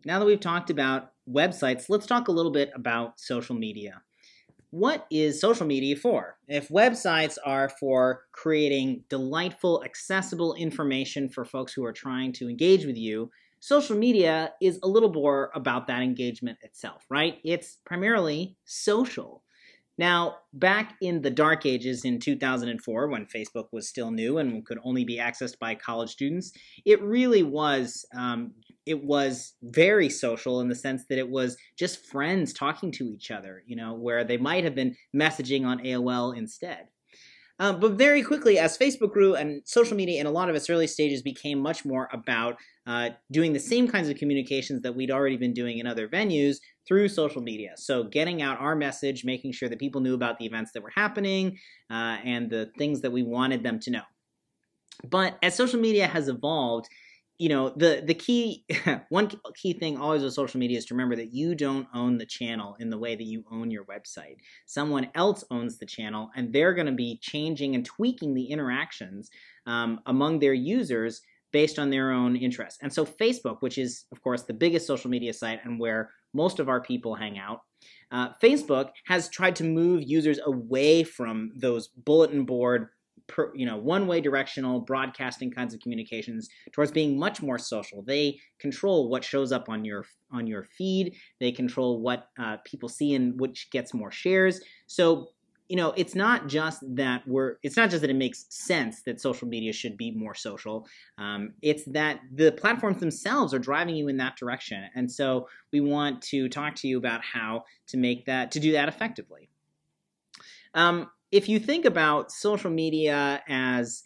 Now that we've talked about websites, let's talk a little bit about social media. What is social media for? If websites are for creating delightful, accessible information for folks who are trying to engage with you, social media is a little more about that engagement itself, right? It's primarily social. Now, back in the dark ages in 2004, when Facebook was still new and could only be accessed by college students, it really was very social in the sense that it was just friends talking to each other, where they might have been messaging on AOL instead. But very quickly, as Facebook grew and social media in a lot of its early stages became much more about doing the same kinds of communications that we'd already been doing in other venues through social media. So getting out our message, making sure that people knew about the events that were happening and the things that we wanted them to know. But as social media has evolved, the key one key thing always with social media is to remember that you don't own the channel in the way that you own your website. Someone else owns the channel, and they're going to be changing and tweaking the interactions among their users based on their own interests. And so Facebook, which is, of course, the biggest social media site and where most of our people hang out, Facebook has tried to move users away from those bulletin board one-way directional broadcasting kinds of communications towards being much more social. They control what shows up on your feed. They control what people see and which gets more shares. So it's not just that it makes sense that social media should be more social. It's that the platforms themselves are driving you in that direction. And so we want to talk to you about how to do that effectively. If you think about social media as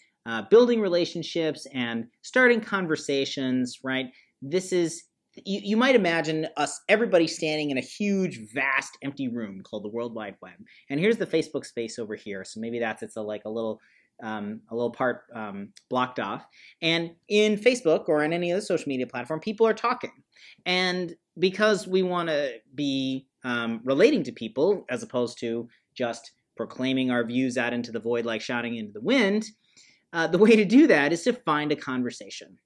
building relationships and starting conversations, right? You might imagine everybody standing in a huge, vast, empty room called the World Wide Web. And here's the Facebook space over here. So maybe it's a little part blocked off. And in Facebook or in any other social media platform, people are talking. And because we want to be relating to people as opposed to just proclaiming our views out into the void like shouting into the wind, the way to do that is to find a conversation.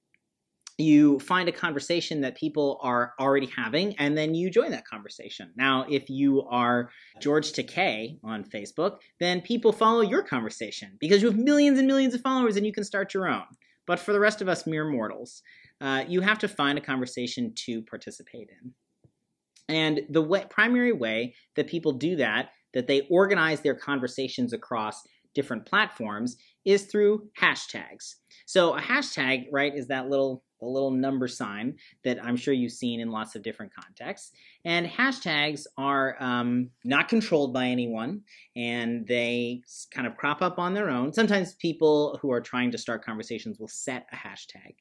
You find a conversation that people are already having, and then you join that conversation. Now, if you are George Takei on Facebook, then people follow your conversation because you have millions and millions of followers and you can start your own. But for the rest of us mere mortals, you have to find a conversation to participate in. And the primary way that people do that they organize their conversations across different platforms is through hashtags. So a hashtag, right, is that little number sign that I'm sure you've seen in lots of different contexts. And hashtags are not controlled by anyone, and they kind of crop up on their own. Sometimes people who are trying to start conversations will set a hashtag.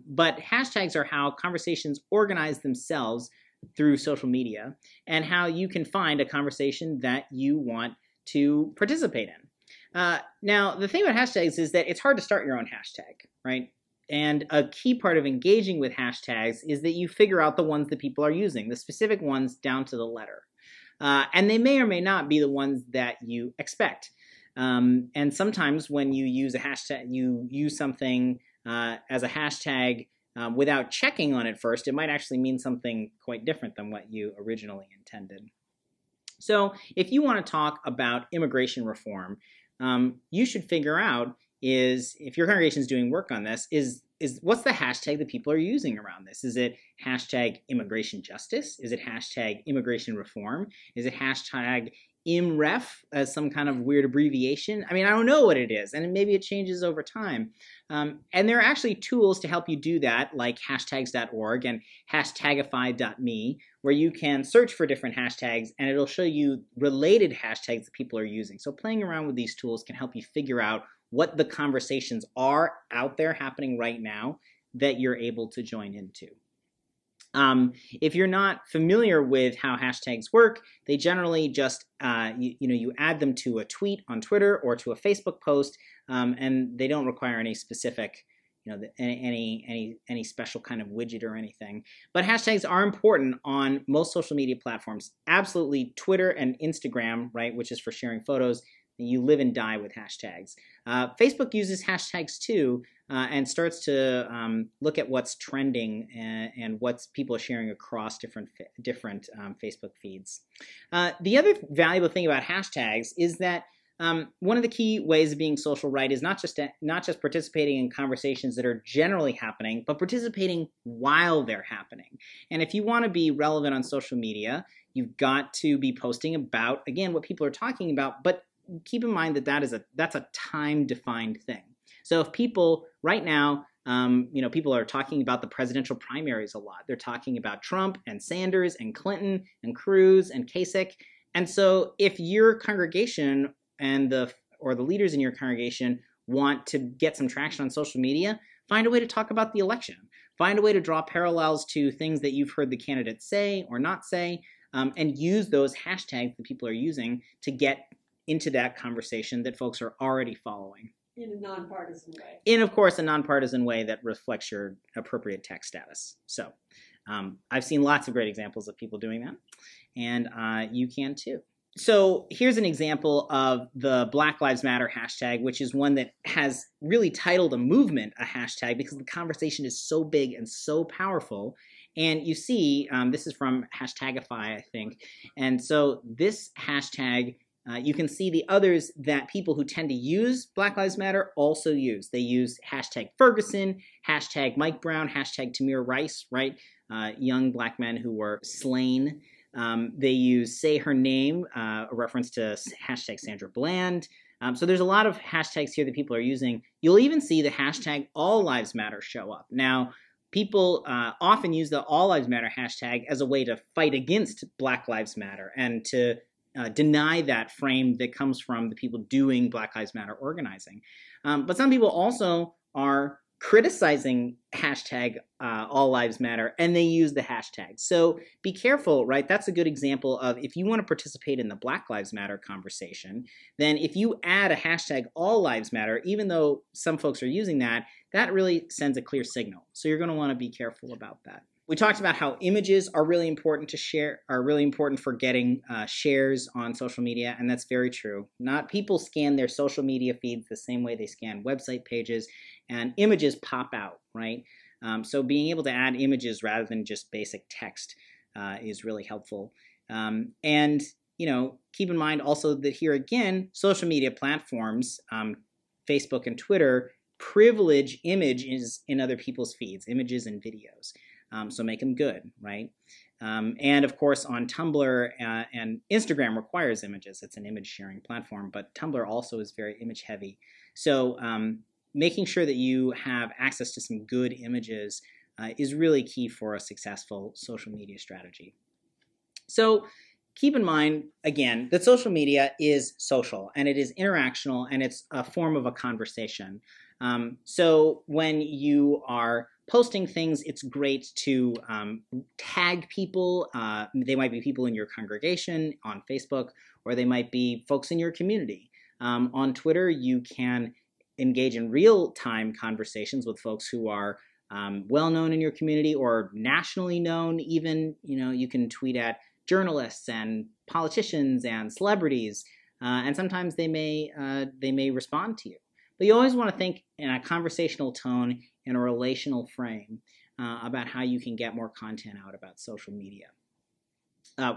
But hashtags are how conversations organize themselves through social media, and how you can find a conversation that you want to participate in. Now, the thing about hashtags is that it's hard to start your own hashtag, right? And a key part of engaging with hashtags is that you figure out the ones that people are using, the specific ones down to the letter. And they may or may not be the ones that you expect. And sometimes when you use a hashtag, you use something as a hashtag without checking on it first, it might actually mean something quite different than what you originally intended. So if you want to talk about immigration reform, you should figure out if your congregation is doing work on this, is what's the hashtag that people are using around this? Is it hashtag immigration justice? Is it hashtag immigration reform? Is it hashtag IMREF as some kind of weird abbreviation? I mean, I don't know what it is, and maybe it changes over time. And there are actually tools to help you do that, like hashtags.org and hashtagify.me, where you can search for different hashtags, and it'll show you related hashtags that people are using. So playing around with these tools can help you figure out what the conversations are out there happening right now that you're able to join into. If you're not familiar with how hashtags work, they generally just, you add them to a tweet on Twitter or to a Facebook post, and they don't require any specific, any special kind of widget or anything. But hashtags are important on most social media platforms. Absolutely, Twitter and Instagram, right, which is for sharing photos, You live and die with hashtags. Facebook uses hashtags too, and starts to look at what's trending and what people are sharing across different Facebook feeds. The other valuable thing about hashtags is that one of the key ways of being social right is not just participating in conversations that are generally happening, but participating while they're happening. And if you want to be relevant on social media, you've got to be posting about, again, what people are talking about, but keep in mind that that's a time-defined thing. So if people right now, people are talking about the presidential primaries a lot. They're talking about Trump and Sanders and Clinton and Cruz and Kasich. And so if your congregation and the leaders in your congregation want to get some traction on social media, find a way to talk about the election. Find a way to draw parallels to things that you've heard the candidates say or not say, and use those hashtags that people are using to get into that conversation that folks are already following. In a nonpartisan way. In, of course, a nonpartisan way that reflects your appropriate tech status. So I've seen lots of great examples of people doing that, and you can too. So here's an example of the Black Lives Matter hashtag, which is one that has really titled a movement a hashtag because the conversation is so big and so powerful. And you see, this is from Hashtagify, I think. And so this hashtag, you can see the others that people who tend to use Black Lives Matter also use. They use hashtag Ferguson, hashtag Mike Brown, hashtag Tamir Rice, right? Young black men who were slain. They use Say Her Name, a reference to hashtag Sandra Bland. So there's a lot of hashtags here that people are using. You'll even see the hashtag All Lives Matter show up. Now, people often use the All Lives Matter hashtag as a way to fight against Black Lives Matter and to deny that frame that comes from the people doing Black Lives Matter organizing. But some people also are criticizing hashtag All Lives Matter, and they use the hashtag. So be careful, right? That's a good example of if you want to participate in the Black Lives Matter conversation, then if you add a hashtag All Lives Matter, even though some folks are using that, that really sends a clear signal. So you're going to want to be careful about that. We talked about how images are really important to share, are really important for getting shares on social media, and that's very true. Not people scan their social media feeds the same way they scan website pages, and images pop out, right? So being able to add images rather than just basic text is really helpful. And keep in mind also that here again, social media platforms, Facebook and Twitter, privilege images in other people's feeds, images and videos. So make them good, right? And of course on Tumblr and Instagram requires images. It's an image sharing platform, but Tumblr also is very image heavy. So making sure that you have access to some good images is really key for a successful social media strategy. So keep in mind, again, that social media is social and it is interactional and it's a form of a conversation. So when you are posting things, it's great to tag people. They might be people in your congregation on Facebook, or they might be folks in your community. On Twitter, you can engage in real-time conversations with folks who are well-known in your community or nationally known even. You can tweet at journalists and politicians and celebrities, and sometimes they may respond to you. But you always want to think in a conversational tone, in a relational frame, about how you can get more content out about social media.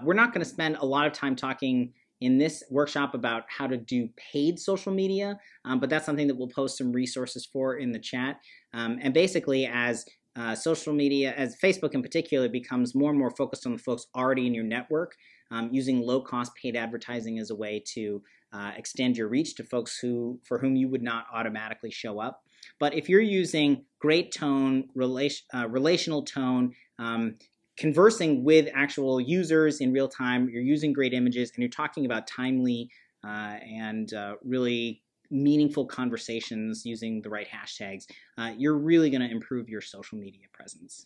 We're not going to spend a lot of time talking in this workshop about how to do paid social media, but that's something that we'll post some resources for in the chat. And basically, as social media, as Facebook in particular, becomes more and more focused on the folks already in your network, using low-cost paid advertising as a way to extend your reach to folks for whom you would not automatically show up. But if you're using great tone, relational tone, conversing with actual users in real time, you're using great images, and you're talking about timely and really meaningful conversations using the right hashtags, you're really going to improve your social media presence.